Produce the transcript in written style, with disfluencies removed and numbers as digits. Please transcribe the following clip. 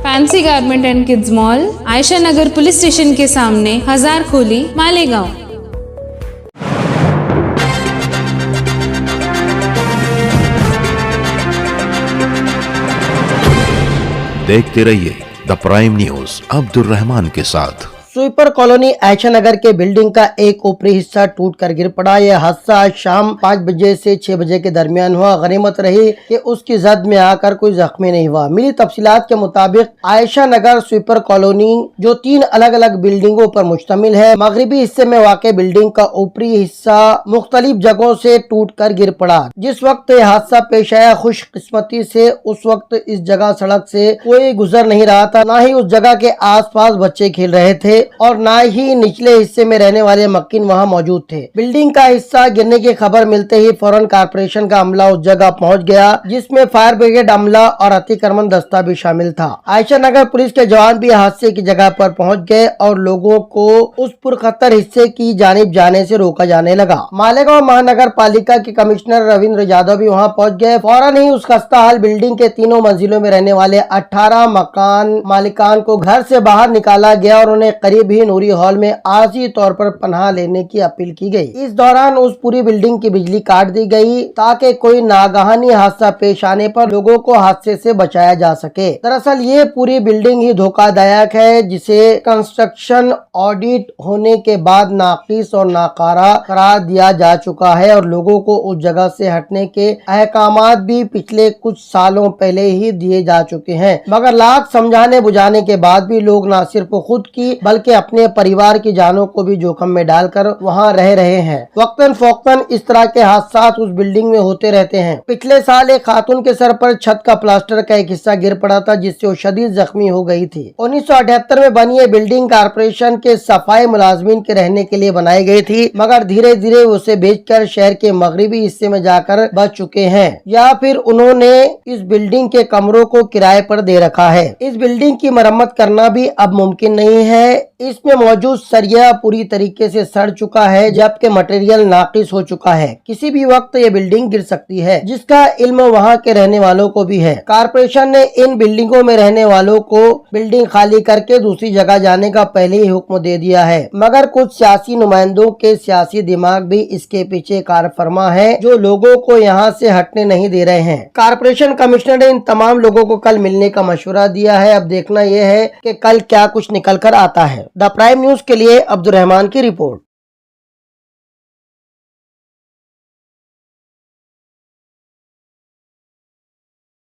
Fancy garment and kids mall, Ayesha Nagar police station के सामने, हजार खोली, मालेगांव। देखते रहिए the prime news Abdul Rahman के साथ। स्वीपर कॉलोनी आयशा नगर के बिल्डिंग का एक ऊपरी हिस्सा टूटकर गिर पड़ा। यह हादसा आज शाम 5 बजे से 6 बजे के दरमियान हुआ। गनीमत रही कि उसकी जद में आकर कोई जख्मी नहीं हुआ। मिली तफसीलात के मुताबिक आयशा नगर स्वीपर कॉलोनी जो 3 अलग अलग बिल्डिंगों पर मुश्तमिल है, मगरिबी हिस्से में वाक़ बिल्डिंग का ऊपरी हिस्सा मुख्तलिफ जगहों से टूट कर गिर पड़ा। जिस वक्त यह हादसा पेश आया, खुशकिस्मती से उस वक्त इस जगह सड़क से कोई गुजर नहीं रहा था, न ही उस जगह के आस पास बच्चे खेल रहे थे और ना ही निचले हिस्से में रहने वाले मक्किन वहां मौजूद थे। बिल्डिंग का हिस्सा गिरने की खबर मिलते ही फौरन कारपोरेशन का अमला उस जगह पहुंच गया, जिसमें फायर ब्रिगेड अमला और अतिक्रमण दस्ता भी शामिल था। आयशा नगर पुलिस के जवान भी हादसे की जगह पर पहुंच गए और लोगों को उस पुरखतर हिस्से की जानिब जाने से रोका जाने लगा। मालेगांव महानगर पालिका के कमिश्नर रविंद्र यादव भी वहाँ पहुँच गए। फौरन ही उस खस्ता हाल बिल्डिंग के 3 मंजिलों में रहने वाले 18 मकान मालिकान को घर से बाहर निकाला गया और उन्हें करीब ही नूरी हॉल में आर्जी तौर पर पनाह लेने की अपील की गई। इस दौरान उस पूरी बिल्डिंग की बिजली काट दी गई ताकि कोई नागहानी हादसा पेश आने पर लोगों को हादसे से बचाया जा सके। दरअसल ये पूरी बिल्डिंग ही धोखादायक है, जिसे कंस्ट्रक्शन ऑडिट होने के बाद नाकिस और नाकारा करार दिया जा चुका है और लोगों को उस जगह से हटने के अहकामात भी पिछले कुछ सालों पहले ही दिए जा चुके हैं, मगर लाख समझाने बुझाने के बाद भी लोग न सिर्फ खुद की बल्कि अपने परिवार की जानों को भी जोखिम में डालकर वहां रह रहे हैं। वक्तन फौक्तन इस तरह के हादसा उस बिल्डिंग में होते रहते हैं। पिछले साल एक खातून के सर पर छत का प्लास्टर का एक हिस्सा गिर पड़ा था, जिससे वो शदीद जख्मी हो गई थी। 1978 में बनी ये बिल्डिंग कारपोरेशन के सफाई मुलाजमीन के रहने के लिए बनाई गई थी, मगर धीरे धीरे उसे बेचकर शहर के मगरिबी हिस्से में जाकर बच चुके हैं या फिर उन्होंने इस बिल्डिंग के कमरों को किराए पर दे रखा है। इस बिल्डिंग की मरम्मत करना भी अब मुमकिन नहीं है। इसमें मौजूद सरिया पूरी तरीके से सड़ चुका है, जबकि मटेरियल नाकिस हो चुका है। किसी भी वक्त ये बिल्डिंग गिर सकती है, जिसका इल्म वहां के रहने वालों को भी है। कारपोरेशन ने इन बिल्डिंगों में रहने वालों को बिल्डिंग खाली करके दूसरी जगह जाने का पहले ही हुक्म दे दिया है, मगर कुछ सियासी नुमाइंदों के सियासी दिमाग भी इसके पीछे कार फरमा है, जो लोगों को यहाँ से हटने नहीं दे रहे हैं। कारपोरेशन कमिश्नर ने इन तमाम लोगों को कल मिलने का मशवरा दिया है। अब देखना यह है कि कल क्या कुछ निकल कर आता है। द प्राइम न्यूज के लिए अब्दुल रहमान की रिपोर्ट।